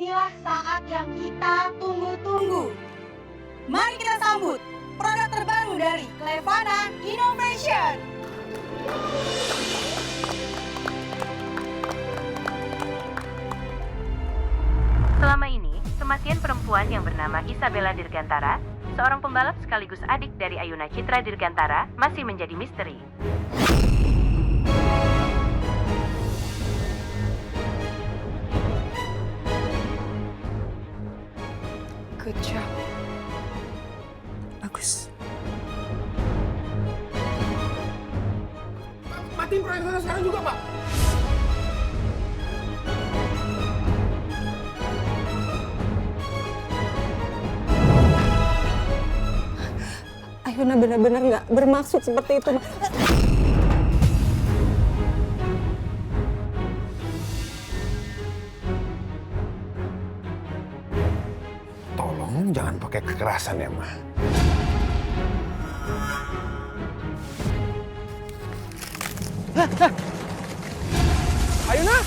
inilah saat yang kita tunggu-tunggu. Mari kita sambut produk terbaru dari Clevana Innovation. Selama ini, kematian perempuan yang bernama Isabella Dirgantara, seorang pembalap sekaligus adik dari Ayuna Citra Dirgantara, masih menjadi misteri. Good job. Bagus. Matiin proyek sana sekarang juga, Pak. Ayuna benar-benar nggak bermaksud seperti itu. Tolong jangan pakai kekerasan ya, Ma. Ayuna!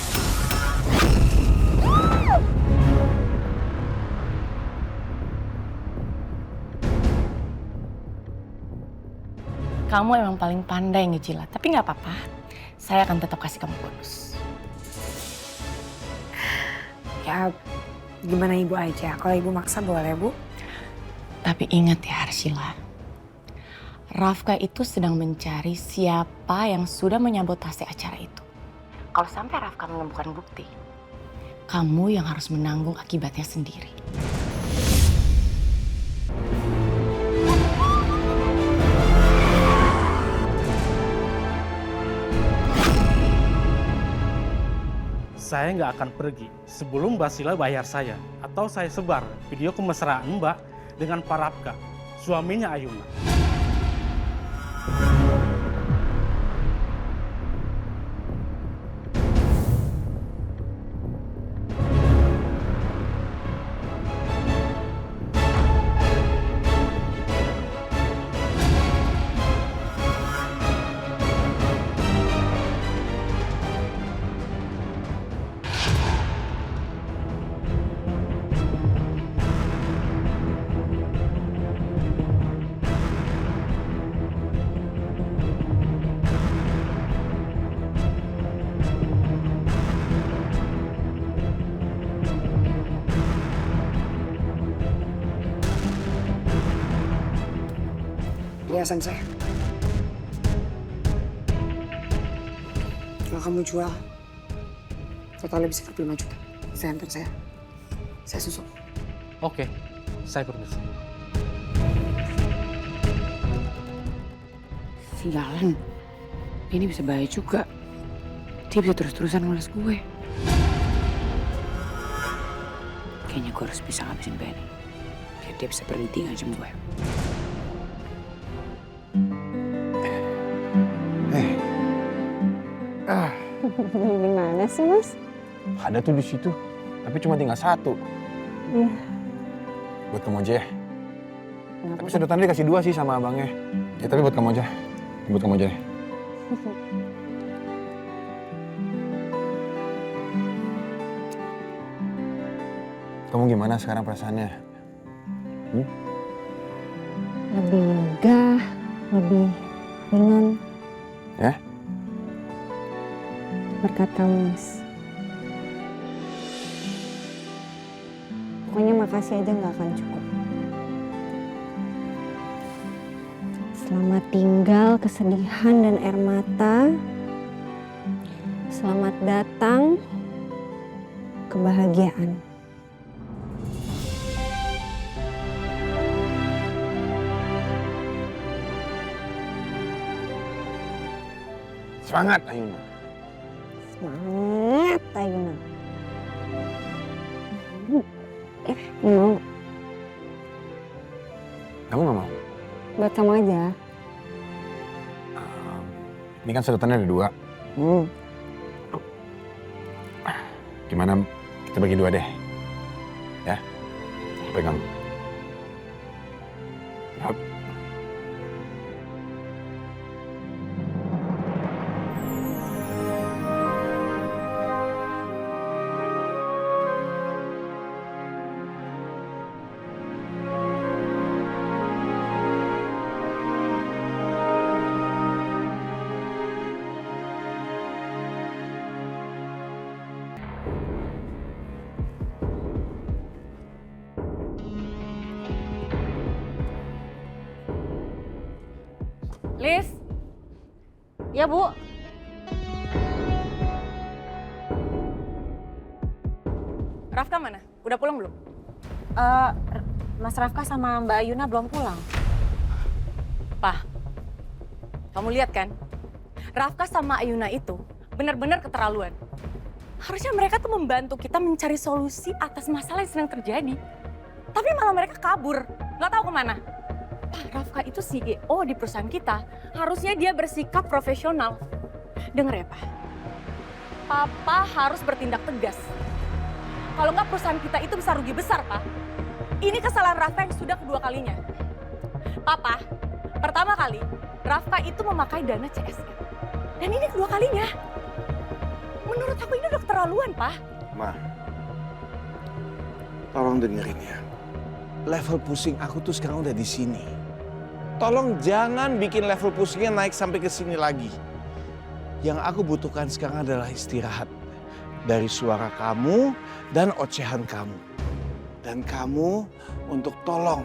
Kamu emang paling pandai ngejilat, tapi nggak apa-apa. Saya akan tetap kasih kamu bonus. Ya, gimana ibu aja. Kalau ibu maksa boleh, Bu. Tapi ingat ya Arsila, Rafka itu sedang mencari siapa yang sudah menyabotase acara itu. Kalau sampai Rafka menemukan bukti, kamu yang harus menanggung akibatnya sendiri. Saya nggak akan pergi sebelum Mbak Sila bayar saya. Atau saya sebar video kemesraan Mbak dengan Pak Rafka, suaminya Ayuna. Perhiasan saya. Kalau kamu jual, totalnya bisa 45 juta. Saya antar saya. Saya susul. Oke, saya permisi. Sialan. Ini bisa bahaya juga. Dia bisa terus-terusan ngulas gue. Kayaknya gue harus bisa ngabisin Benny. Biar dia bisa berhenti ngancam gue. Gimana sih, Mas? Ada tuh di situ, tapi cuma tinggal satu. Buat kamu aja ya. Tapi sedotannya dikasih 2 sih sama abangnya. Ya tapi buat kamu aja. Buat kamu aja deh. Kamu gimana sekarang perasaannya? Lebih lega, lebih ringan. Ya? Berkat kamu, Mas. Pokoknya makasih aja nggak akan cukup. Selamat tinggal kesedihan dan air mata. Selamat datang kebahagiaan. Semangat, Ayuna. Semangat, Ayuna. Mau? Kamu nggak mau? Buat kamu aja. Ini kan sedotannya ada 2. Gimana kita bagi 2 deh? Ya? Pegang. Yap. Lis? Ya, Bu. Rafka mana? Udah pulang belum? Mas Rafka sama Mbak Ayuna belum pulang. Pak, kamu lihat kan? Rafka sama Ayuna itu benar-benar keterlaluan. Harusnya mereka tuh membantu kita mencari solusi atas masalah yang sedang terjadi. Tapi malah mereka kabur, nggak tahu kemana. Pak, Rafka itu CEO di perusahaan kita. Harusnya dia bersikap profesional. Dengar ya, Pak. Papa harus bertindak tegas. Kalau nggak perusahaan kita itu bisa rugi besar, Pak. Ini kesalahan Rafka yang sudah kedua kalinya. Papa, pertama kali Rafka itu memakai dana CSR. Dan ini kedua kalinya. Menurut aku ini udah keterlaluan, Pak. Ma, tolong dengerin ya. Level pusing aku tuh sekarang udah di sini. Tolong jangan bikin level pusingnya naik sampai ke sini lagi. Yang aku butuhkan sekarang adalah istirahat dari suara kamu dan ocehan kamu. Dan kamu untuk tolong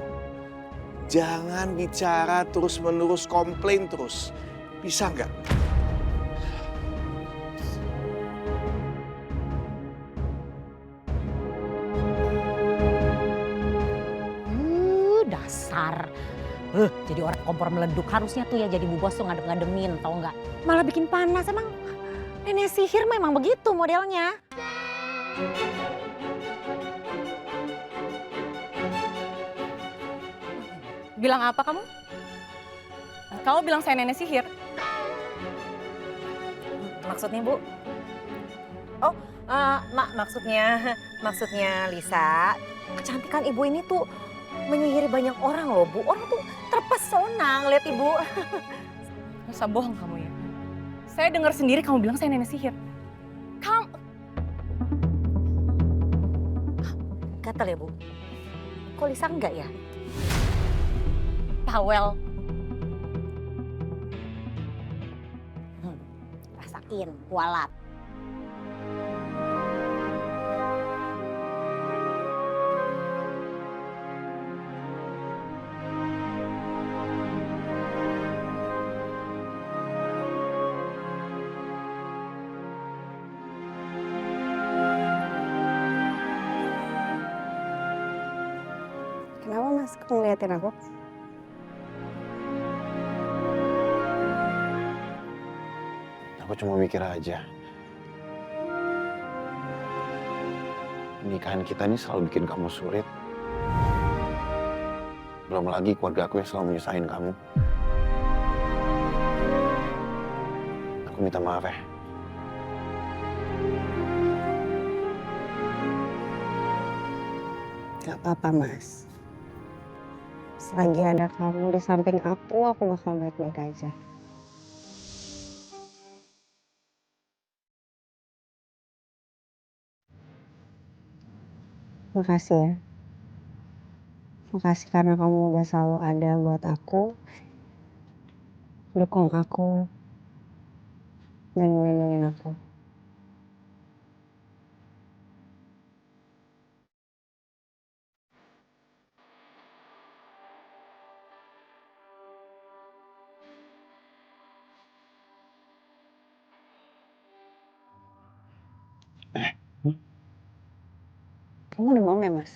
jangan bicara terus-menerus, komplain terus. Bisa nggak? Dasar. Jadi orang kompor meleduk. Harusnya tuh ya jadi Bu Bos tuh ngadem-ngademin, tau nggak? Malah bikin panas. Emang nenek sihir memang begitu modelnya. Bilang apa kamu? Kamu bilang saya nenek sihir. Maksudnya Bu? Oh, maksudnya Lisa, kecantikan Ibu ini tuh menyihiri banyak orang loh Bu. Orang tuh terpesona ngeliat Ibu. Masa bohong kamu ya? Saya dengar sendiri kamu bilang saya nenek sihir. Kamu... Gatel ya Bu? Kok Lisa enggak ya? Tawel. Rasain, kualat. Kenapa Mas ngeliatin aku? Aku cuma mikir aja. Pernikahan kita ini selalu bikin kamu sulit. Belum lagi keluarga aku yang selalu menyusahin kamu. Aku minta maaf ya. Gak apa-apa Mas. Selagi ada kamu di samping aku bakal baik-baik aja. Makasih ya. Makasih karena kamu udah selalu ada buat aku. Dukung aku. Dan melindungi aku. Kamu demam ya, Mas?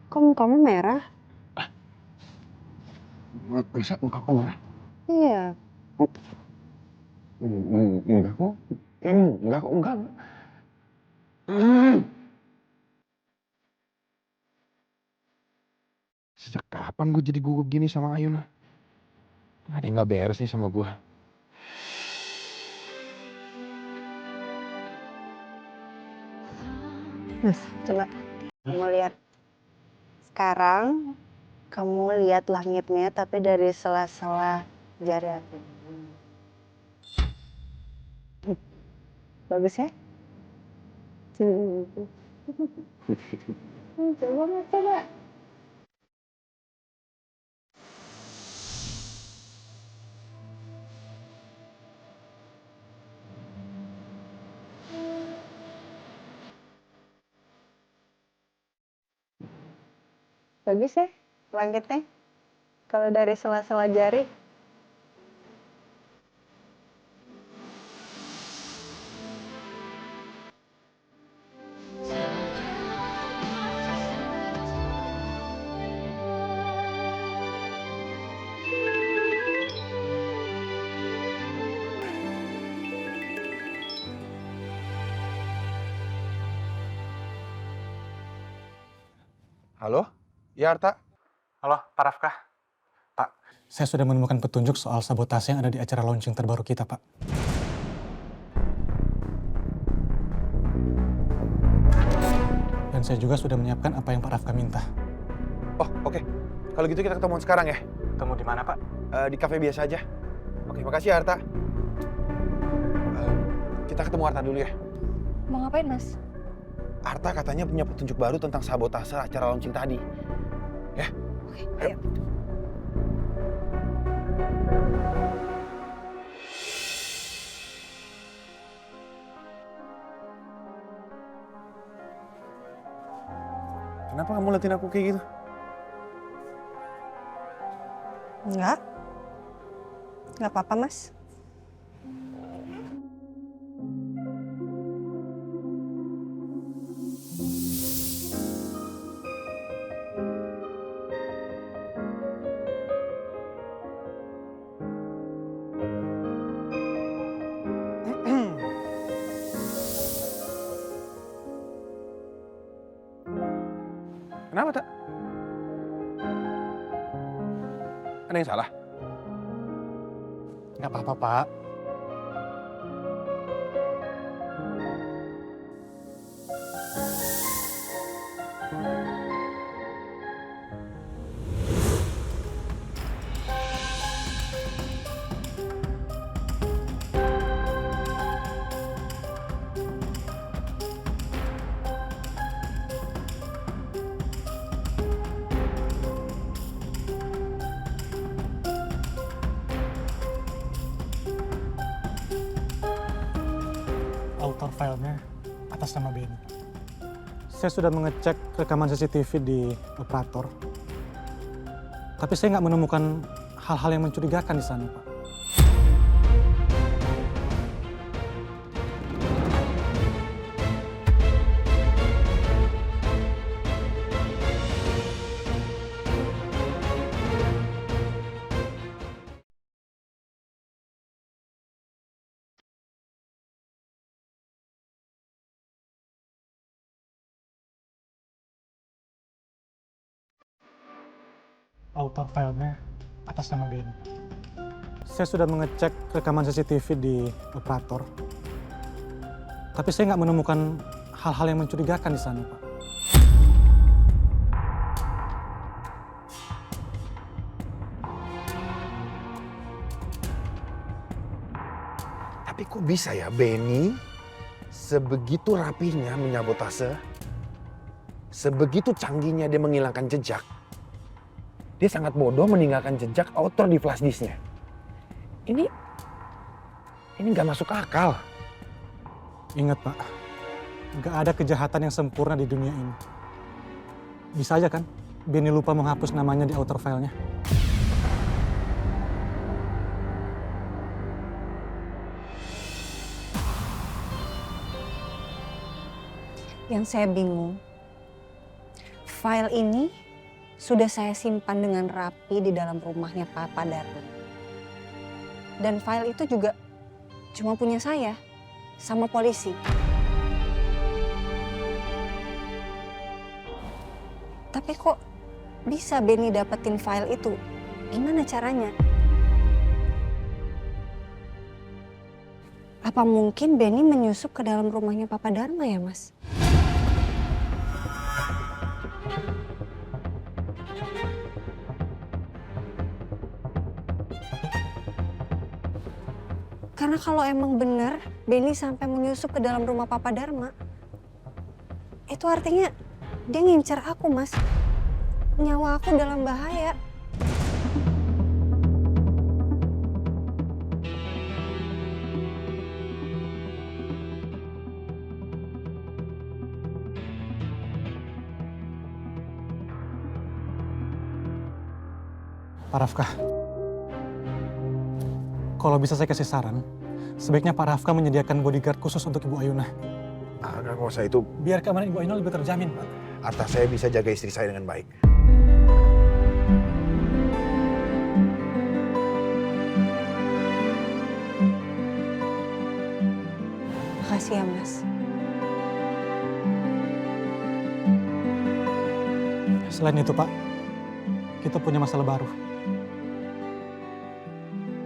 Kok mukamu merah? Bisa muka aku merah? Iya. Enggak kok. Enggak. Sejak kapan gue jadi gugup gini sama Ayuna? Ada yang gak beres nih sama gue. Mas, coba kamu lihat. Sekarang kamu lihat langitnya tapi dari sela-sela jari aku. Bagus ya? Coba. Bagus ya langitnya? Kalau dari sela-sela jari. Halo? Ya, Arta? Halo, Pak Rafkah. Pak, saya sudah menemukan petunjuk soal sabotase yang ada di acara launching terbaru kita, Pak. Dan saya juga sudah menyiapkan apa yang Pak Rafkah minta. Oh, oke. Kalau gitu kita ketemuan sekarang ya? Ketemu di mana, Pak? Di kafe biasa aja. Oke, makasih ya, Arta. Kita ketemu Arta dulu ya. Mau ngapain, Mas? Arta katanya punya petunjuk baru tentang sabotase acara launching tadi. Ya? Oke, Ayo. Kenapa kamu liatin aku kayak gitu? Enggak. Enggak apa-apa, Mas. Kenapa, Tak? Ada yang salah? Nggak apa-apa, Pak. Author filenya atas nama Benny. Saya sudah mengecek rekaman CCTV di operator. Tapi saya nggak menemukan hal-hal yang mencurigakan di sana, Pak. Author filenya atas nama Benny. Saya sudah mengecek rekaman CCTV di operator. Tapi saya nggak menemukan hal-hal yang mencurigakan di sana, Pak. Tapi kok bisa ya Benny sebegitu rapihnya menyabotase, sebegitu canggihnya dia menghilangkan jejak. Dia sangat bodoh meninggalkan jejak author di flash disknya. Ini nggak masuk akal. Ingat, Pak, nggak ada kejahatan yang sempurna di dunia ini. Bisa aja kan, Benny lupa menghapus namanya di author filenya. Yang saya bingung, file ini sudah saya simpan dengan rapi di dalam rumahnya Papa Dharma. Dan file itu juga cuma punya saya sama polisi. Tapi kok bisa Benny dapetin file itu? Gimana caranya? Apa mungkin Benny menyusup ke dalam rumahnya Papa Dharma ya, Mas? Karena kalau emang benar Benny sampai menyusup ke dalam rumah Papa Dharma, itu artinya dia ngincer aku, Mas. Nyawa aku dalam bahaya. Pak Rafkah, kalau bisa saya kasih saran, sebaiknya Pak Rafkah menyediakan bodyguard khusus untuk Ibu Ayuna. Nggak usah itu. Biar keamanan Ibu Ayuna lebih terjamin, Pak. Arta, saya bisa jaga istri saya dengan baik. Makasih ya, Mas. Selain itu, Pak, kita punya masalah baru.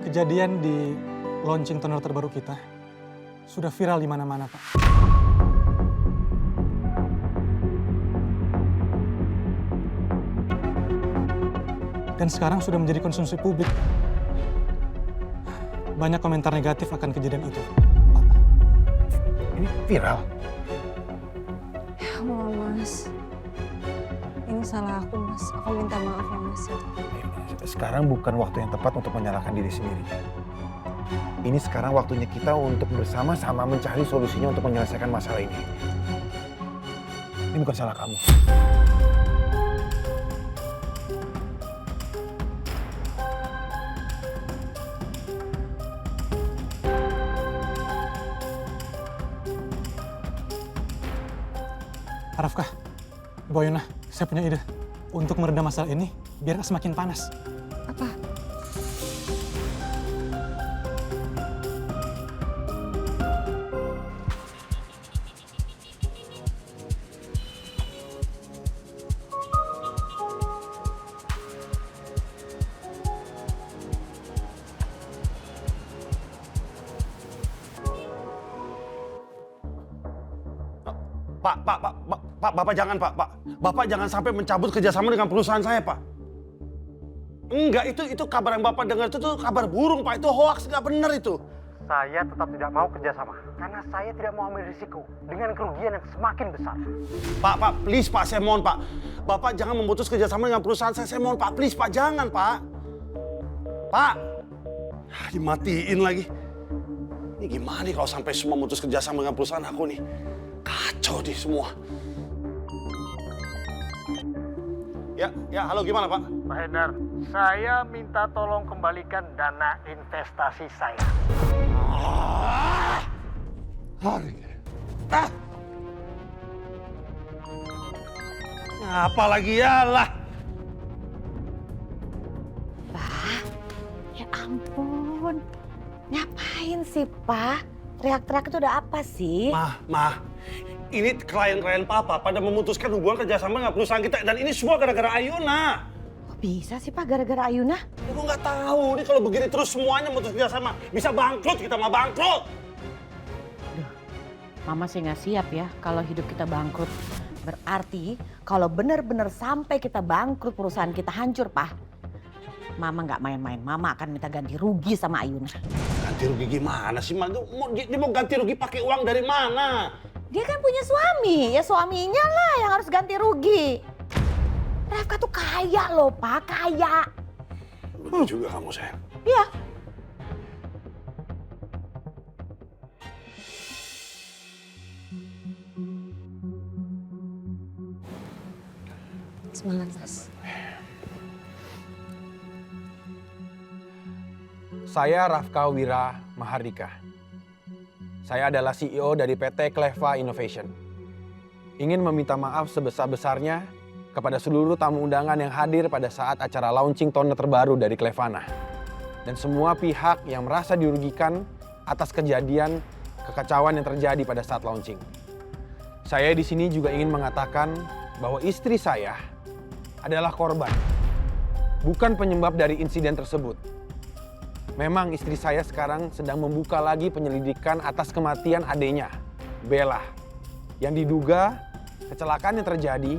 Kejadian di launching toner terbaru kita sudah viral di mana-mana, Pak. Dan sekarang sudah menjadi konsumsi publik. Banyak komentar negatif akan kejadian itu, Pak. Ini viral. Ya Allah, Mas. Ini salah aku, Mas. Aku minta maaf ya, Mas. Sekarang bukan waktu yang tepat untuk menyalahkan diri sendiri. Ini sekarang waktunya kita untuk bersama-sama mencari solusinya untuk menyelesaikan masalah ini. Ini bukan salah kamu. Rafka, Bu Ayuna, saya punya ide. Untuk meredam masalah ini, biar nggak semakin panas. Apa? Pak, Bapak jangan, Pak. Bapak jangan sampai mencabut kerjasama dengan perusahaan saya, Pak. Enggak, itu kabar yang Bapak dengar itu tuh kabar burung, Pak. Itu hoax, nggak benar itu. Saya tetap tidak mau kerjasama, karena saya tidak mau ambil risiko dengan kerugian yang semakin besar. Pak, please, Pak, saya mohon, Pak. Bapak jangan memutus kerjasama dengan perusahaan saya mohon, Pak. Please, Pak, jangan, Pak. Pak, dimatiin lagi. Ini gimana nih kalau sampai semua memutus kerjasama dengan perusahaan aku nih? Kacau nih semua. Ya, halo, gimana, Pak? Pak Hendar, saya minta tolong kembalikan dana investasi saya. Apa lagi ya lah? Pak, ya ampun. Ngapain sih, Pak? Teriak-teriak itu udah apa sih? Mah, ini klien-klien Papa pada memutuskan hubungan kerjasama dengan perusahaan kita. Dan ini semua gara-gara Ayuna. Kok bisa sih, Pak, gara-gara Ayuna? Ya, gue nggak tahu. Ini kalau begini terus semuanya memutus kerjasama. Bisa bangkrut, kita mah bangkrut. Duh, Mama sih nggak siap ya kalau hidup kita bangkrut. Berarti kalau benar-benar sampai kita bangkrut, perusahaan kita hancur, Pak. Mama nggak main-main. Mama akan minta ganti rugi sama Ayuna. Ganti rugi gimana sih, Ma? Dia mau ganti rugi pakai uang dari mana? Dia kan punya suami, ya suaminya lah yang harus ganti rugi. Rafka tuh kaya loh, Pak, kaya. Betul juga kamu, sayang. Iya. Semangat, Mas. Saya Rafka Wira Mahardika. Saya adalah CEO dari PT Kleva Innovation. Ingin meminta maaf sebesar-besarnya kepada seluruh tamu undangan yang hadir pada saat acara launching toner terbaru dari Klevana. Dan semua pihak yang merasa dirugikan atas kejadian kekacauan yang terjadi pada saat launching. Saya di sini juga ingin mengatakan bahwa istri saya adalah korban, bukan penyebab dari insiden tersebut. Memang istri saya sekarang sedang membuka lagi penyelidikan atas kematian adiknya, Bella, yang diduga kecelakaan yang terjadi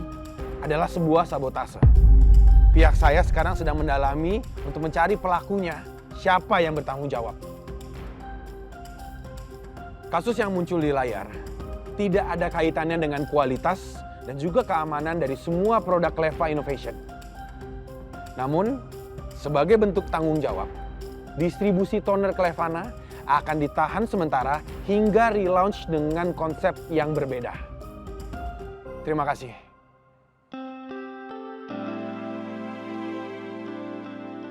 adalah sebuah sabotase. Pihak saya sekarang sedang mendalami untuk mencari pelakunya, siapa yang bertanggung jawab. Kasus yang muncul di layar tidak ada kaitannya dengan kualitas dan juga keamanan dari semua produk Kleva Innovation. Namun, sebagai bentuk tanggung jawab, distribusi toner Klevana akan ditahan sementara hingga relaunch dengan konsep yang berbeda. Terima kasih.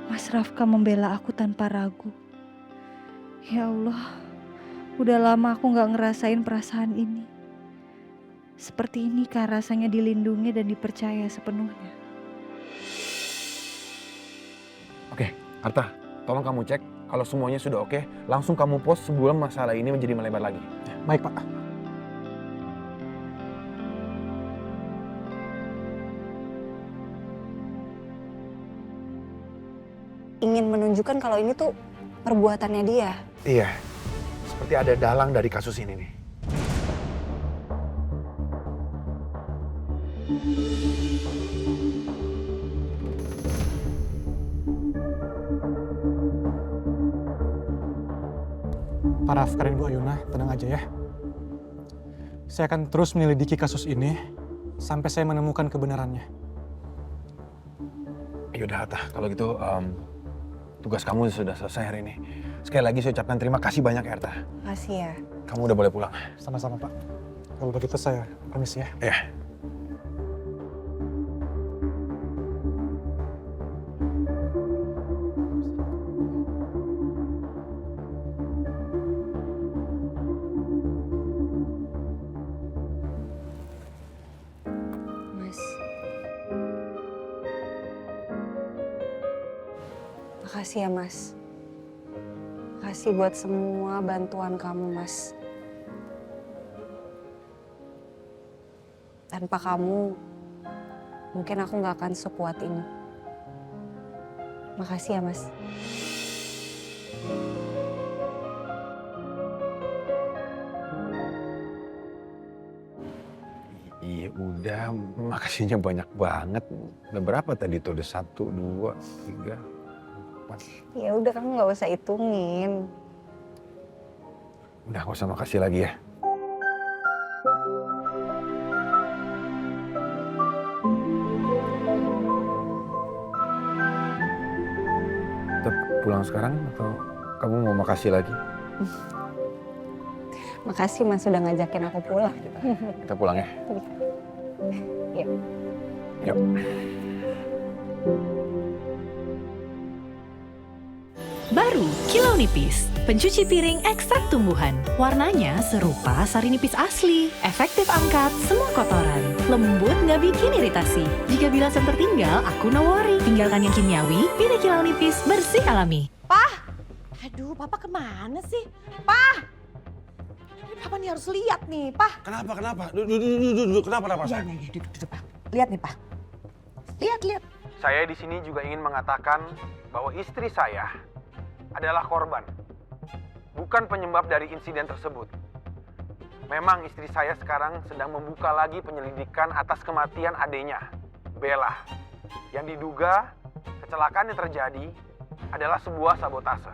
Mas Rafka membela aku tanpa ragu. Ya Allah, udah lama aku gak ngerasain perasaan ini. Seperti ini kan rasanya dilindungi dan dipercaya sepenuhnya. Oke, Arta, tolong kamu cek kalau semuanya sudah oke, langsung kamu post sebelum masalah ini menjadi melebar lagi. Baik, Pak. ingin menunjukkan kalau ini tuh perbuatannya dia. Iya, seperti ada dalang dari kasus ini nih. Pak Rafka dan Bu Ayuna, tenang aja ya. Saya akan terus menyelidiki kasus ini sampai saya menemukan kebenarannya. Yaudah, Atta, kalau gitu tugas kamu sudah selesai hari ini. Sekali lagi saya ucapkan terima kasih banyak, Erta. Makasih ya. Kamu udah boleh pulang. Sama-sama, Pak. Kalau begitu saya permisi ya. Iya. Mas. Makasih ya, Mas. Makasih buat semua bantuan kamu, Mas. Tanpa kamu, mungkin aku nggak akan sekuat ini. Makasih ya, Mas. Iya udah, makasihnya banyak banget. Udah berapa tadi tuh? Udah 1, 2, 3, 4. Ya udah, kamu nggak usah hitungin. Udah, gak usah makasih lagi ya. Kita pulang sekarang atau kamu mau makasih lagi? Makasih Mas sudah ngajakin aku pulang. Kita pulang ya. Yuk. Yuk. Baru Kilo Nipis, pencuci piring ekstrak tumbuhan. Warnanya serupa sari nipis asli. Efektif angkat semua kotoran. Lembut nggak bikin iritasi. Jika bilasan tertinggal, aku no worry. Tinggalkan yang kimiawi, pilih Kilo Nipis bersih alami. Pah! Aduh, Papa kemana sih? Pah! Ini Papa nih harus lihat nih, Pah. Kenapa? Duduk. Kenapa sayang? Ya, duduk, Pah. Lihat nih, Pah. Lihat. Saya di sini juga ingin mengatakan bahwa istri saya adalah korban, bukan penyebab dari insiden tersebut. Memang istri saya sekarang sedang membuka lagi penyelidikan atas kematian adiknya, Bella, yang diduga kecelakaan yang terjadi adalah sebuah sabotase.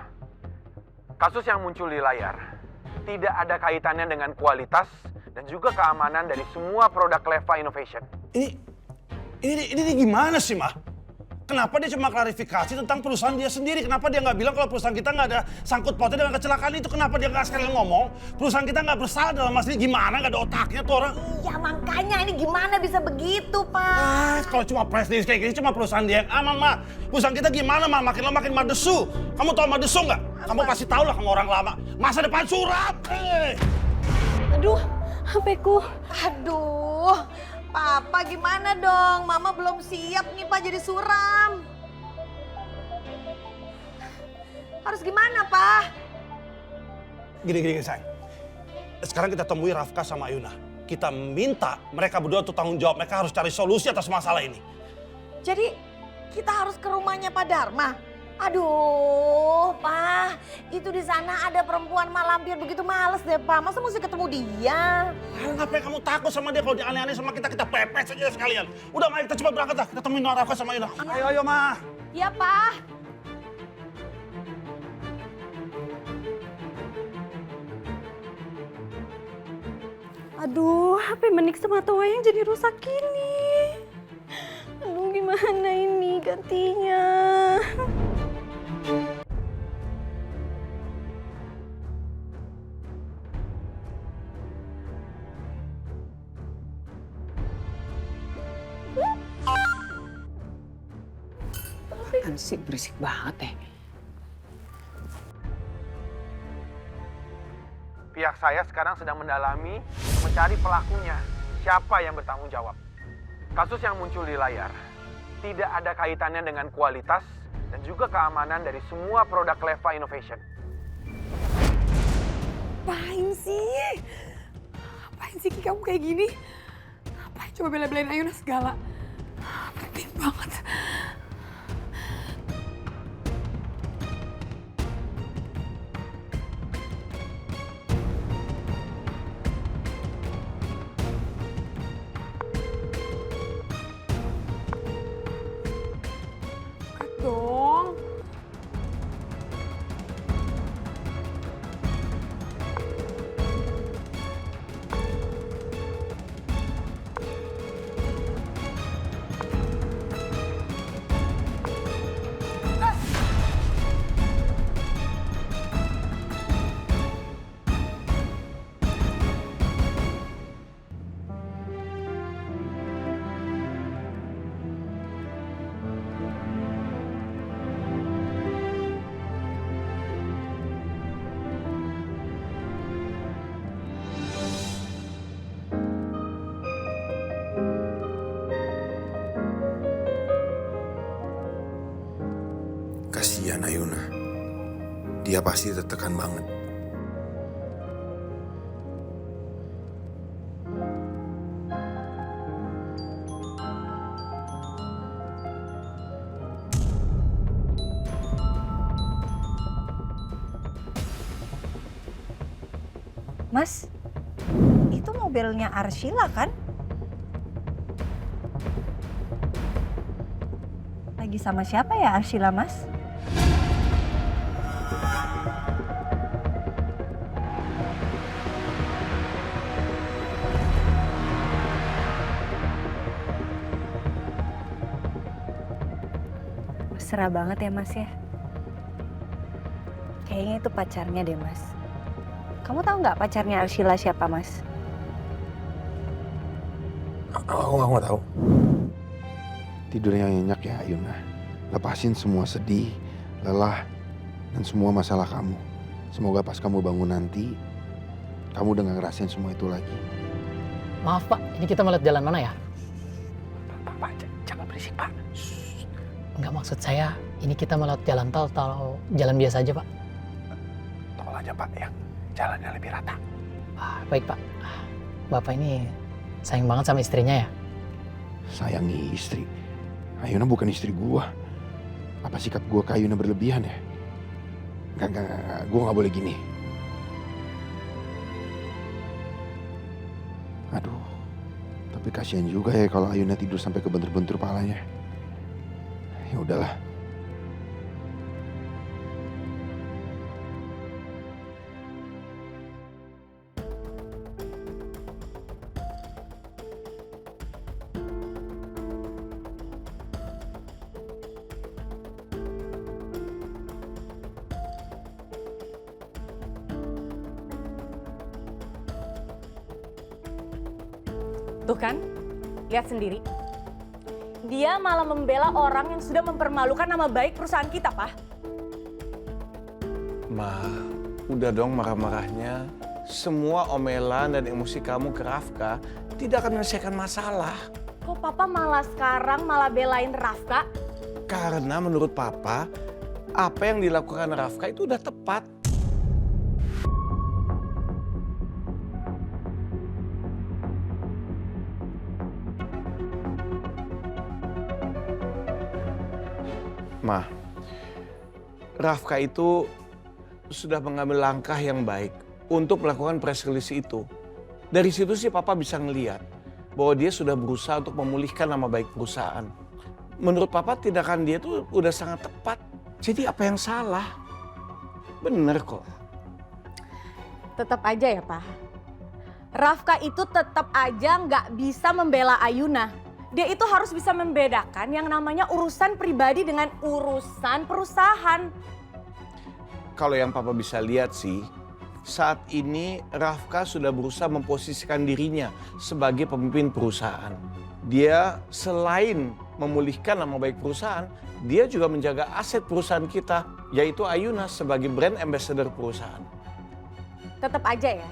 Kasus yang muncul di layar tidak ada kaitannya dengan kualitas dan juga keamanan dari semua produk Cleva Innovation. Ini gimana sih, Mah? Kenapa dia cuma klarifikasi tentang perusahaan dia sendiri? Kenapa dia nggak bilang kalau perusahaan kita nggak ada sangkut pautnya dengan kecelakaan itu? Kenapa dia nggak sekalian ngomong perusahaan kita nggak bersalah dalam masalah ini? Gimana, nggak ada otaknya tuh orang? Ya makanya ini gimana bisa begitu, Pak? Kalau cuma press release kayak gini cuma perusahaan dia yang aman, Mah. Perusahaan kita gimana, Mah? Makin lama makin madesu. Kamu tahu madesu nggak? Kamu pasti tahu lah kamu orang lama. Masa depan suram. Aduh, HP-ku. Aduh, Papa gimana dong? Mama belum siap nih, Pak, jadi suram. Harus gimana, Pak? Gini, sayang. Sekarang kita temui Rafka sama Ayuna. Kita minta mereka berdua untuk tanggung jawab. Mereka harus cari solusi atas masalah ini. Jadi kita harus ke rumahnya Pak Dharma. Aduh, Pak, itu di sana ada perempuan malampir begitu males deh, Pak. Masa mesti ketemu dia? Ngapain kamu takut sama dia? Kalau dia aneh-aneh sama kita pepet saja sekalian. Udah, mari kita cepat berangkat dah. Kita temuin Rafka sama Ayuna. Ayo, Ma. Iya, Pak. Aduh, HP Menik sama Toayang jadi rusak gini. Aduh, gimana ini gantinya? Apaan sih, berisik banget ya. Pihak saya sekarang sedang mendalami mencari pelakunya, siapa yang bertanggung jawab. Kasus yang muncul di layar tidak ada kaitannya dengan kualitas dan juga keamanan dari semua produk Cleva Innovation. Ngapain sih? Ngapain sih Ki kamu kayak gini? Ngapain coba bela-belain Ayuna segala? Penting banget. kasihan Ayuna. Dia pasti tertekan banget. Mas, itu mobilnya Arshila kan? Lagi sama siapa ya Arshila, Mas? Mesra banget ya Mas ya. Kayaknya itu pacarnya deh Mas. Kamu tahu nggak pacarnya Arshila siapa Mas? Aku nggak tahu. Tidurnya nyenyak ya Ayuna. Lepasin semua sedih, lelah, dan semua masalah kamu. Semoga pas kamu bangun nanti, kamu udah nggak ngerasain semua itu lagi. Maaf Pak, ini kita melihat jalan mana ya? Pak, jangan berisik Pak. Enggak, maksud saya, ini kita melihat jalan tol atau jalan biasa aja Pak? Tol aja Pak, yang jalannya lebih rata. Baik Pak. Bapak ini sayang banget sama istrinya ya? Sayangi istri? Ayuna bukan istri gua. Apa sikap gua ke Ayuna berlebihan ya? Enggak. Gua nggak boleh gini. Aduh, tapi kasihan juga ya kalau Ayuna tidur sampai kebentur-bentur palanya. Ya udahlah. Tuh kan, lihat sendiri. Dia malah membela orang yang sudah mempermalukan nama baik perusahaan kita, Pak. Ma, udah dong marah-marahnya. Semua omelan dan emosi kamu ke Rafka tidak akan menyelesaikan masalah. Kok Papa malah sekarang malah belain Rafka? Karena menurut Papa, apa yang dilakukan Rafka itu udah tepat. Ma, Rafka itu sudah mengambil langkah yang baik untuk melakukan press release itu. Dari situ sih Papa bisa ngeliat bahwa dia sudah berusaha untuk memulihkan nama baik perusahaan. Menurut Papa tindakan dia tuh udah sangat tepat. Jadi apa yang salah? Bener kok. Tetap aja ya, Pak. Rafka itu tetap aja nggak bisa membela Ayuna. Dia itu harus bisa membedakan yang namanya urusan pribadi dengan urusan perusahaan. Kalau yang Papa bisa lihat sih, saat ini Rafka sudah berusaha memposisikan dirinya sebagai pemimpin perusahaan. Dia selain memulihkan nama baik perusahaan, dia juga menjaga aset perusahaan kita, yaitu Ayuna sebagai brand ambassador perusahaan. Tetap aja ya,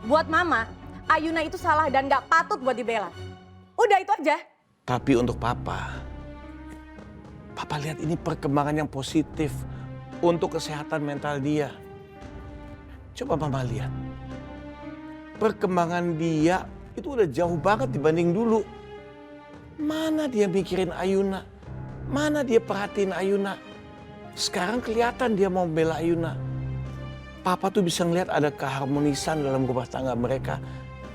buat Mama, Ayuna itu salah dan nggak patut buat dibela. Udah itu aja. Tapi untuk Papa lihat ini perkembangan yang positif untuk kesehatan mental dia. Coba Mama lihat. Perkembangan dia itu udah jauh banget dibanding dulu. Mana dia mikirin Ayuna? Mana dia perhatiin Ayuna? Sekarang kelihatan dia mau bela Ayuna. Papa tuh bisa ngeliat ada keharmonisan dalam rumah tangga mereka.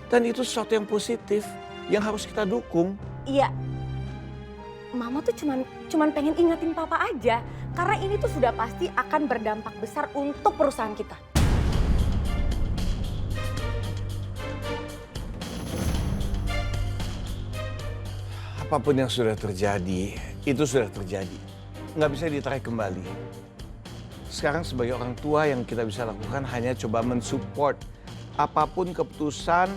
Dan itu sesuatu yang positif yang harus kita dukung. Iya. Mama tuh cuman pengen ingetin Papa aja. Karena ini tuh sudah pasti akan berdampak besar untuk perusahaan kita. Apapun yang sudah terjadi, itu sudah terjadi. Nggak bisa ditarik kembali. Sekarang sebagai orang tua yang kita bisa lakukan hanya coba mensupport apapun keputusan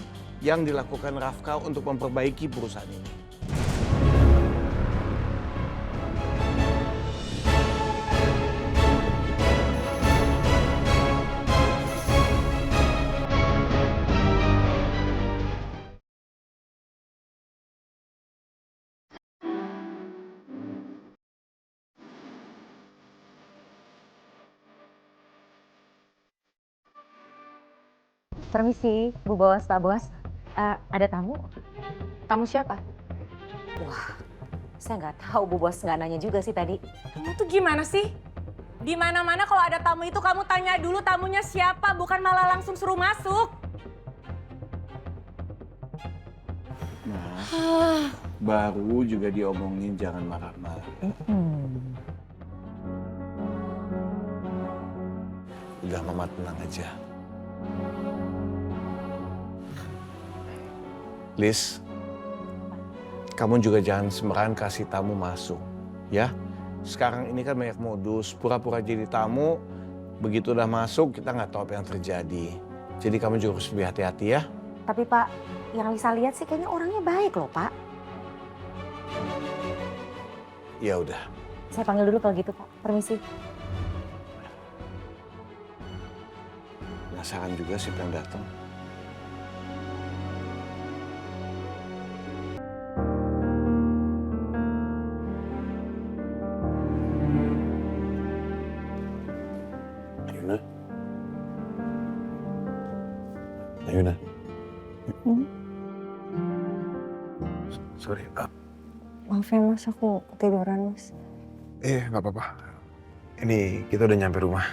yang dilakukan Rafka untuk memperbaiki perusahaan ini. Permisi, Bu Bos, Pak Bos. Ada tamu? Tamu siapa? Wah, saya nggak tahu Bu Bos, nggak nanya juga sih tadi. Kamu tuh gimana sih? Di mana-mana kalau ada tamu itu kamu tanya dulu tamunya siapa, bukan malah langsung suruh masuk. Nah, baru juga diomongin jangan marah-marah. Udah, Mama tenang aja. Liz, kamu juga jangan sembarangan kasih tamu masuk, ya. Sekarang ini kan banyak modus, pura-pura jadi tamu, begitu udah masuk kita nggak tahu apa yang terjadi. Jadi kamu juga harus lebih hati-hati ya. Tapi Pak, yang Lisa lihat sih kayaknya orangnya baik loh Pak. Ya udah. Saya panggil dulu kalau gitu Pak. Permisi. Penasaran juga siapa yang datang. Ayuna. Sorry. Maaf ya Mas, aku ketiduran Mas. Nggak apa-apa. Ini kita udah nyampe rumah.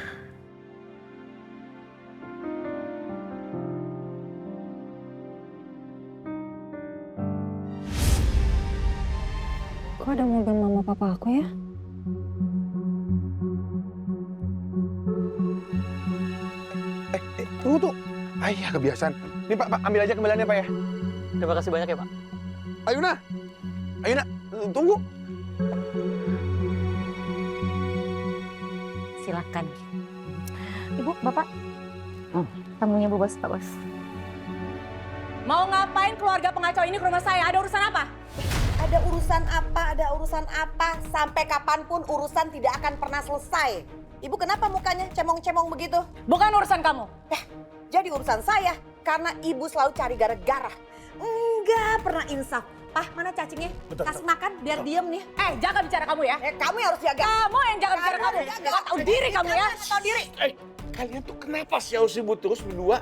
Kok ada mobil mama papa aku ya? Tunggu tuh. Ayah kebiasaan. Nih Pak, ambil aja kembaliannya Pak ya. Terima kasih banyak ya Pak. Ayuna, tunggu. Silakan. Ibu, Bapak. Tamunya Bu Bos, Pak Bos. Mau ngapain keluarga pengacau ini ke rumah saya? Ada urusan apa? Ada urusan apa, sampai kapanpun urusan tidak akan pernah selesai. Ibu kenapa mukanya cemong-cemong begitu? Bukan urusan kamu. Jadi urusan saya, karena ibu selalu cari gara-gara. Enggak pernah insaf. Pah, mana cacingnya? Kasih makan biar diem nih. Jaga bicara kamu ya. Kamu yang harus jaga. Kamu yang jaga bicara kamu. Gak tahu diri kamu ya. Tahu diri. Kalian tuh kenapa sih harus ribut terus berdua?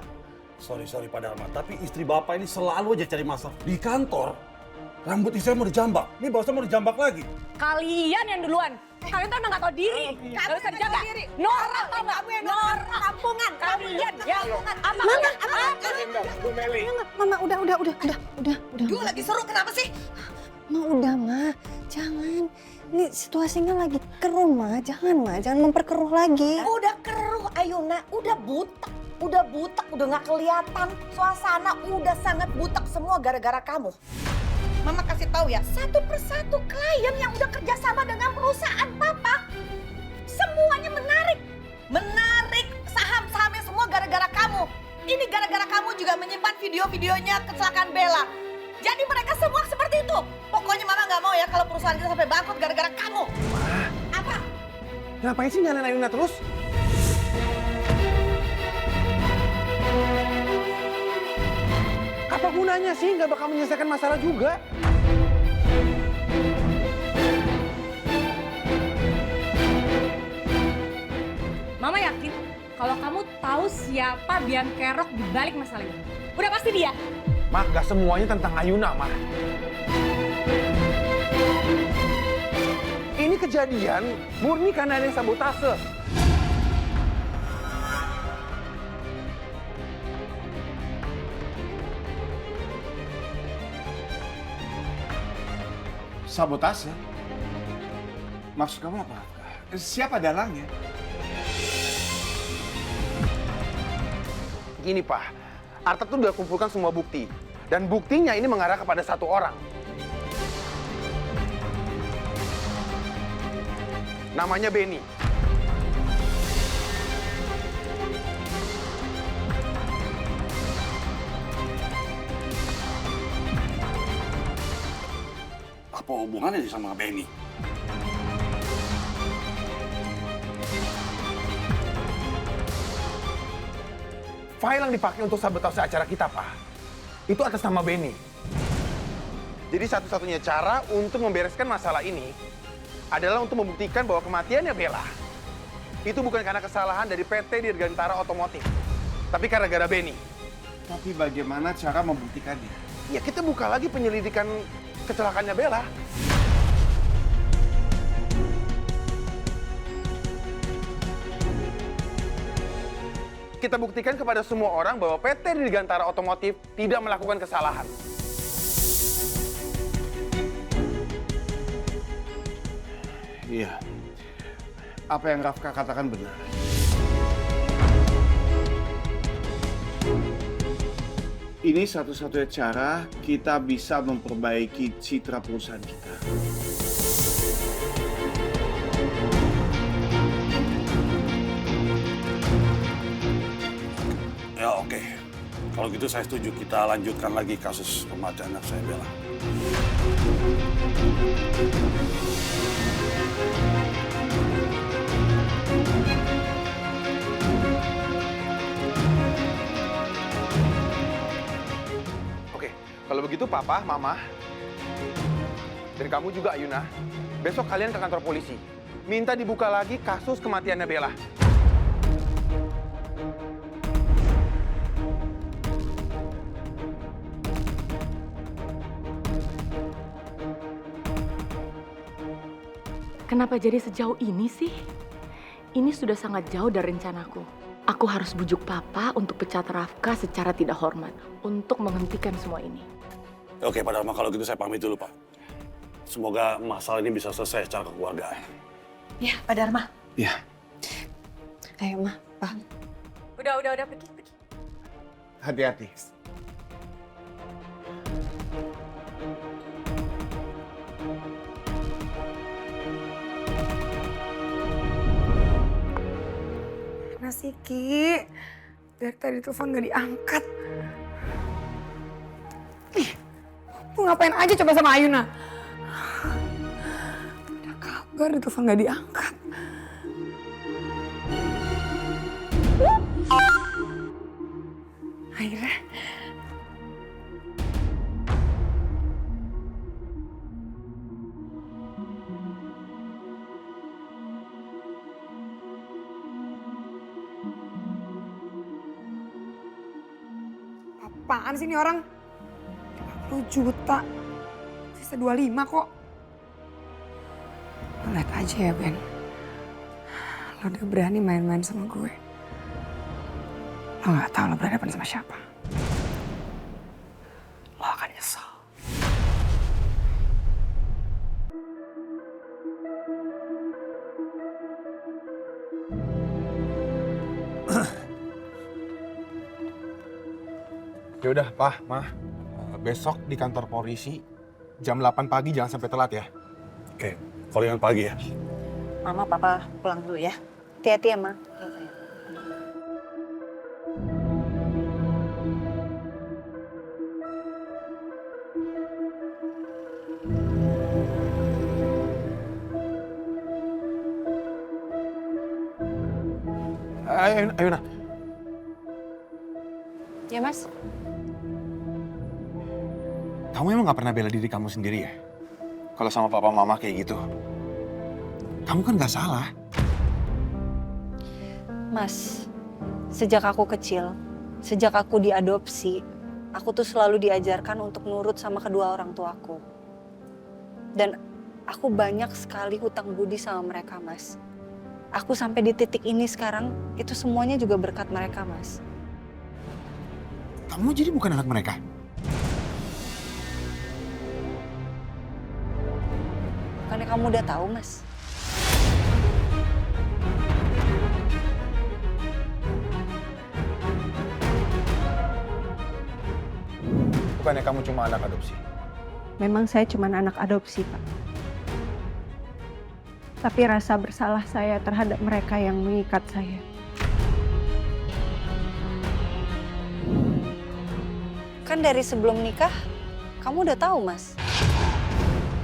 Sorry Pak Dharma, tapi istri bapak ini selalu aja cari masalah. Di kantor, rambut istri mau dijambak. Ini bosnya mau dijambak lagi. Kalian yang duluan. Kalian tuh emang gak tahu diri. Gak bisa dijaga. Norak tau gak? Norak. Kampungan. Kalian ya. Apa? Bu Meli. Mama, udah. Gue lagi seru, kenapa sih? Udah, Ma. Jangan. Ini situasinya lagi keruh, Ma. Jangan memperkeruh lagi. Udah keruh, Ayuna. Udah butek, udah gak kelihatan. Suasana udah sangat butek semua gara-gara kamu. Mama kasih tahu ya, satu persatu klien yang udah kerjasama dengan perusahaan Papa, semuanya menarik saham-sahamnya semua gara-gara kamu. Ini gara-gara kamu juga menyimpan video-videonya kecelakaan Bella. Jadi mereka semua seperti itu. Pokoknya Mama nggak mau ya kalau perusahaan kita sampai bangkrut gara-gara kamu. Apa? Ngapain sih nyalain Ayuna terus? Apa gunanya sih? Nggak bakal menyelesaikan masalah juga. Mama yakin kalau kamu tahu siapa Biang Kerok di balik masalah ini. Udah pasti dia. Mah, nggak semuanya tentang Ayuna, Mah. Ini kejadian murni karena ada yang sabotase. Sabotase? Maksud kamu apa? Siapa dalangnya? Gini, Pak. Arta tuh udah kumpulkan semua bukti. Dan buktinya ini mengarah kepada satu orang. Namanya Benny. Apa hubungannya sama Benny? File yang dipakai untuk sabotase acara kita, Pak, itu atas nama Benny. Jadi satu-satunya cara untuk membereskan masalah ini adalah untuk membuktikan bahwa kematiannya Bella itu bukan karena kesalahan dari PT Dirgantara Otomotif, tapi karena gara Benny. Tapi bagaimana cara membuktikannya? Ya kita buka lagi penyelidikan kecelakaannya Bella. Kita buktikan kepada semua orang bahwa PT Dirgantara Otomotif tidak melakukan kesalahan. Iya. Apa yang Rafka katakan benar. Ini satu-satunya cara kita bisa memperbaiki citra perusahaan kita. Ya oke. Kalau gitu saya setuju kita lanjutkan lagi kasus kematian anak saya Bella. Oke, kalau begitu Papa, Mama, dan kamu juga Ayuna, besok kalian ke kantor polisi. Minta dibuka lagi kasus kematiannya Bella. Kenapa jadi sejauh ini sih? Ini sudah sangat jauh dari rencanaku. Aku harus bujuk Papa untuk pecat Rafka secara tidak hormat. Untuk menghentikan semua ini. Oke Pak Dharma, kalau gitu saya pamit dulu Pak. Semoga masalah ini bisa selesai secara kekeluargaan. Ya, Pak Dharma. Ya. Ayo, Ma, Pa. Udah, pergi. Hati-hati. Mana sih, Ki? Dari tadi telepon gak diangkat. Lu ngapain aja coba sama Ayuna? Ada kabar di telepon gak diangkat. Akhirnya. Apaan sih ini orang? 50 juta. Sisa 25 kok. Lo lihat aja ya, Ben. Lo udah berani main-main sama gue. Lo gak tahu lo berhadapan sama siapa. Lo akan nyesel. Ya udah, Pa, Ma. Besok di kantor polisi jam 8 pagi jangan sampai telat ya. Oke, palingan pagi ya. Mama, Papa pulang dulu ya. Hati-hati ya, Ma. Ayo, Nah. Ya, Mas. Kamu emang gak pernah bela diri kamu sendiri ya? Kalau sama papa mama kayak gitu. Kamu kan gak salah. Mas, sejak aku kecil, sejak aku diadopsi, aku tuh selalu diajarkan untuk nurut sama kedua orang tuaku. Dan aku banyak sekali hutang budi sama mereka, Mas. Aku sampai di titik ini sekarang, itu semuanya juga berkat mereka, Mas. Kamu jadi bukan anak mereka? Bukannya kamu udah tahu, Mas? Bukannya kamu cuma anak adopsi? Memang saya cuma anak adopsi, Pak. Tapi rasa bersalah saya terhadap mereka yang mengikat saya. Kan dari sebelum nikah, kamu udah tahu, Mas.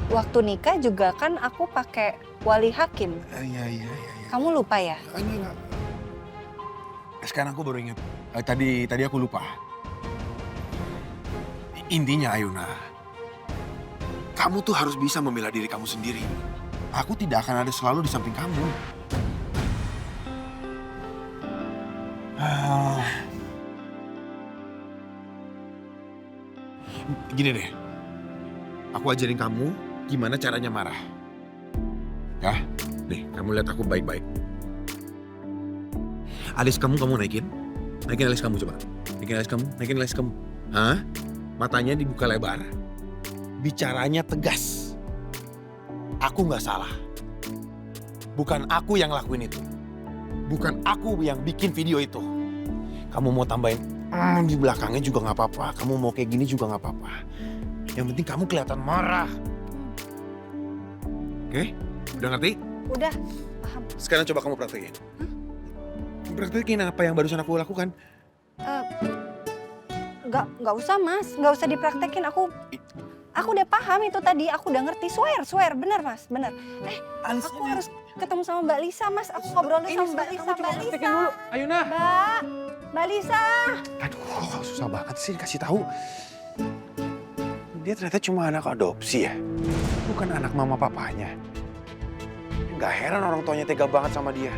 Waktu nikah juga kan aku pakai wali hakim. Iya. Kamu lupa ya? Enggak. Sekarang aku baru ingat. Tadi aku lupa. Intinya, Ayuna, kamu tuh harus bisa membela diri kamu sendiri. Aku tidak akan ada selalu di samping kamu. Gini deh, aku ajarin kamu gimana caranya marah. Ya, nih kamu lihat aku baik-baik. Alis kamu naikin. Naikin alis kamu coba. Naikin alis kamu. Hah? Matanya dibuka lebar. Bicaranya tegas. Aku nggak salah. Bukan aku yang lakuin itu. Bukan aku yang bikin video itu. Kamu mau tambahin di belakangnya juga nggak apa-apa. Kamu mau kayak gini juga nggak apa-apa. Yang penting kamu kelihatan marah. Oke? Udah ngerti? Udah, paham. Sekarang coba kamu praktekin. Praktekin apa yang barusan aku lakukan. Nggak usah mas, nggak usah dipraktekin. Aku udah paham itu tadi, aku udah ngerti. Swear, bener mas, bener. Aku harus ketemu sama Mbak Lisa mas. Aku ngobrolnya sama Mbak Lisa. Mbak Lisa. Ayuna. Mbak Lisa. Aduh, susah banget sih dikasih tahu. Dia ternyata cuma anak adopsi ya, bukan anak mama papanya. Gak heran orang tuanya tega banget sama dia.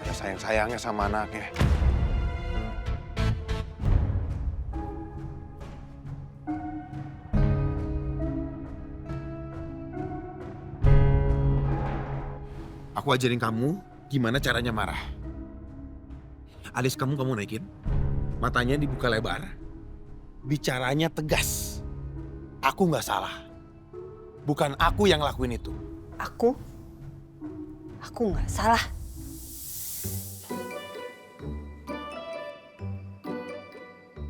Ada sayang-sayangnya sama anaknya. Aku ajarin kamu gimana caranya marah. Alis kamu naikin. Matanya dibuka lebar. Bicaranya tegas. Aku nggak salah. Bukan aku yang lakuin itu. Aku nggak salah.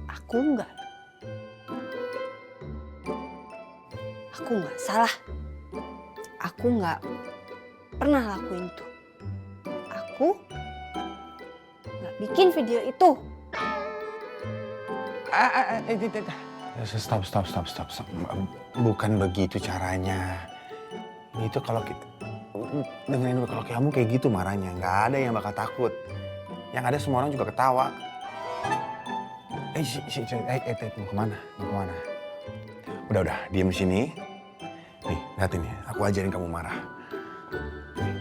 Aku nggak salah. Aku nggak pernah lakuin itu. Aku nggak bikin video itu. Stop. Bukan begitu caranya. Itu kalau kita dengerin dulu, kalau kamu kayak gitu marahnya, nggak ada yang bakal takut. Yang ada semua orang juga ketawa. Mau kemana? Udah, diam di sini. Nih, liatin ya, aku ajarin kamu marah. Nih.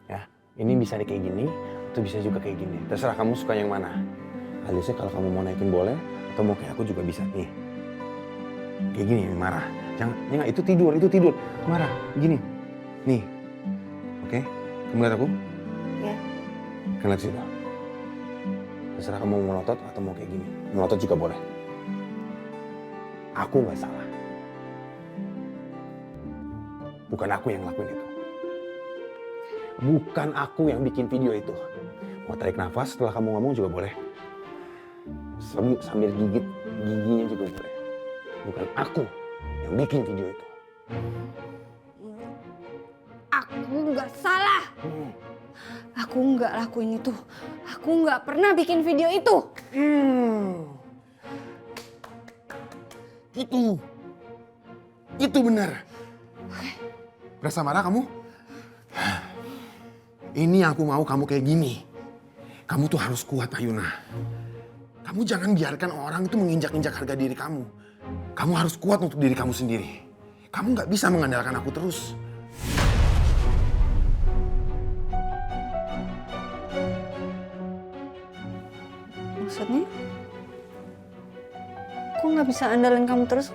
Ya, ini bisa kayak gini, atau bisa juga kayak gini. Terserah kamu suka yang mana. Alisnya kalau kamu mau naikin boleh, atau mau kayak aku juga bisa. Nih, kayak gini, marah. Jangan, itu tidur. Marah, gini. Nih, oke? Kamu lihat aku? Ya. Kan lihat situ. Terserah kamu mau melotot atau mau kayak gini. Melotot juga boleh. Aku nggak salah. Bukan aku yang lakuin itu. Bukan aku yang bikin video itu. Mau tarik nafas setelah kamu ngomong juga boleh. Sambil gigit giginya juga boleh. Bukan aku yang bikin video itu. Aku nggak salah. Aku nggak lakuin itu. Aku nggak pernah bikin video itu. Itu benar. Berasa marah kamu? Ini yang aku mau kamu kayak gini. Kamu tuh harus kuat, Ayuna. Kamu jangan biarkan orang itu menginjak-injak harga diri kamu. Kamu harus kuat untuk diri kamu sendiri. Kamu nggak bisa mengandalkan aku terus. Maksudnya? Aku nggak bisa andalin kamu terus.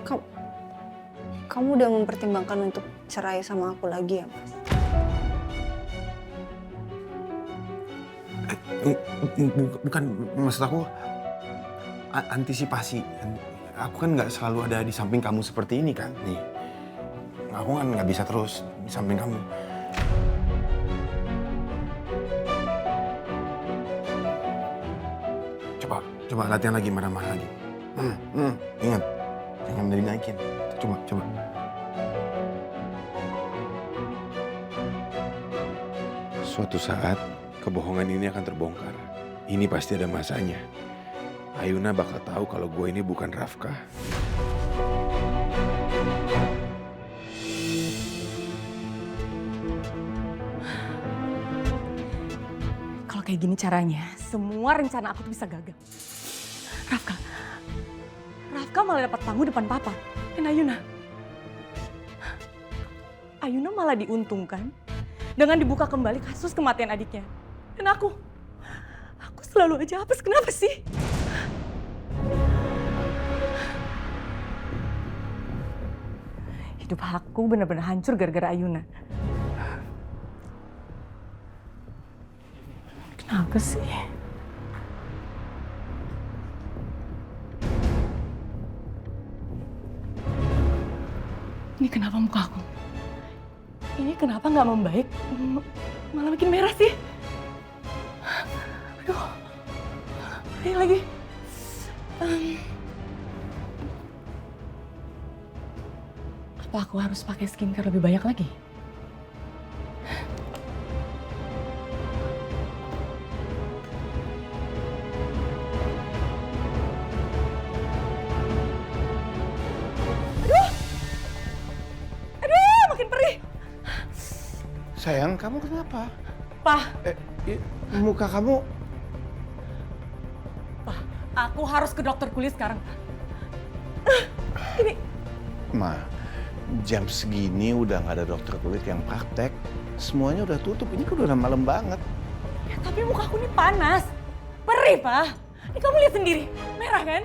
Kamu udah mempertimbangkan untuk cerai sama aku lagi ya, Mas? Bukan, maksud aku antisipasi. Aku kan nggak selalu ada di samping kamu seperti ini kan. Nih, aku kan nggak bisa terus di samping kamu. Coba latihan lagi, marah-marah lagi. Ingat, jangan dinaikin. Coba. Suatu saat, kebohongan ini akan terbongkar. Ini pasti ada masanya. Ayuna bakal tahu kalau gue ini bukan Rafka. Kalau kayak gini caranya, semua rencana aku tuh bisa gagal. Rafka malah dapat tamu depan papa. Dan Ayuna malah diuntungkan dengan dibuka kembali kasus kematian adiknya. Dan aku selalu aja apes, kenapa sih? Hidup aku benar-benar hancur gara-gara Ayuna. Kenapa sih? Ini kenapa muka aku? Ini kenapa nggak membaik? Malah makin merah sih. Aduh, perih lagi. Apa aku harus pakai skincare lebih banyak lagi? Sayang, kamu kenapa? Pak. Muka kamu... Pak, aku harus ke dokter kulit sekarang. Ini... Ma, jam segini udah nggak ada dokter kulit yang praktek. Semuanya udah tutup, ini kan udah malam banget. Ya, tapi muka aku ini panas. Perih, Pak. Ini kamu lihat sendiri, merah kan?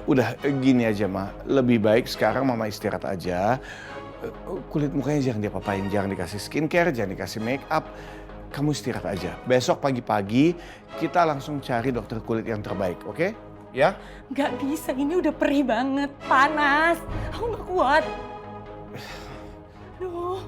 Udah, gini aja, Ma. Lebih baik sekarang Mama istirahat aja. Kulit mukanya jangan diapa-apain, jangan dikasih skincare, jangan dikasih make up. Kamu istirahat aja. Besok pagi-pagi kita langsung cari dokter kulit yang terbaik, oke? Ya? Nggak bisa, ini udah perih banget, panas. Aku nggak kuat. Aduh.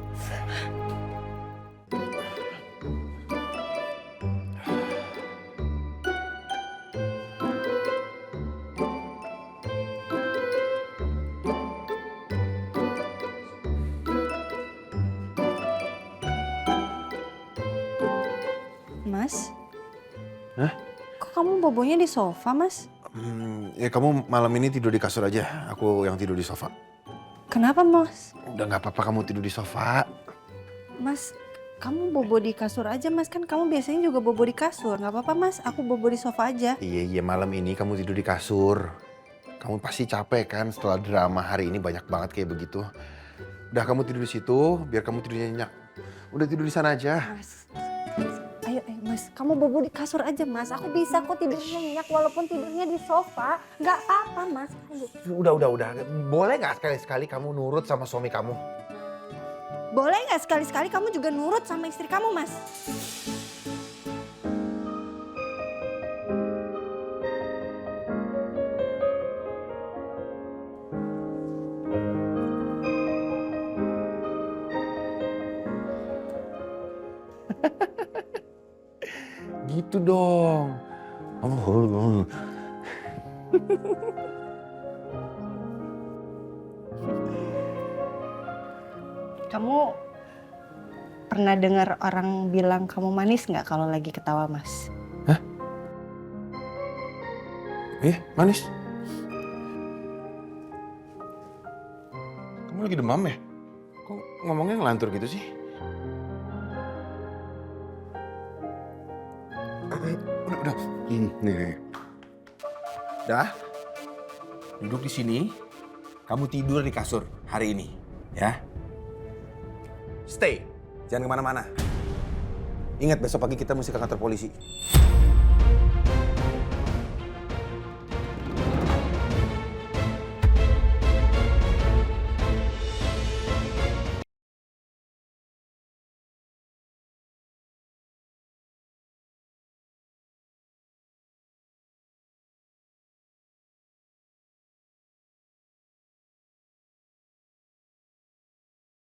Mas? Hah? Kok kamu bobonya di sofa, Mas? Ya kamu malam ini tidur di kasur aja, aku yang tidur di sofa. Kenapa, Mas? Udah nggak apa-apa kamu tidur di sofa. Mas, kamu bobo di kasur aja, Mas. Kan kamu biasanya juga bobo di kasur. Nggak apa-apa, Mas. Aku bobo di sofa aja. Iya, malam ini kamu tidur di kasur. Kamu pasti capek kan setelah drama hari ini banyak banget kayak begitu. Udah kamu tidur di situ, biar kamu tidurnya nyenyak. Udah tidur di sana aja. Mas. Ayo, Mas, kamu bobo di kasur aja, Mas. Aku bisa kok tidurnya nyenyak walaupun tidurnya di sofa. Nggak apa-apa, Mas. Ayo. Udah. Boleh nggak sekali-sekali kamu nurut sama suami kamu? Boleh nggak sekali-sekali kamu juga nurut sama istri kamu, Mas? Gitu dong. Kamu pernah dengar orang bilang kamu manis nggak kalau lagi ketawa, Mas? Hah? Manis? Kamu lagi demam ya? Kok ngomongnya ngelantur gitu sih? Udah. Nih. Dah. Duduk di sini. Kamu tidur di kasur hari ini, ya. Stay. Jangan kemana-mana. Ingat besok pagi kita mesti ke kantor polisi.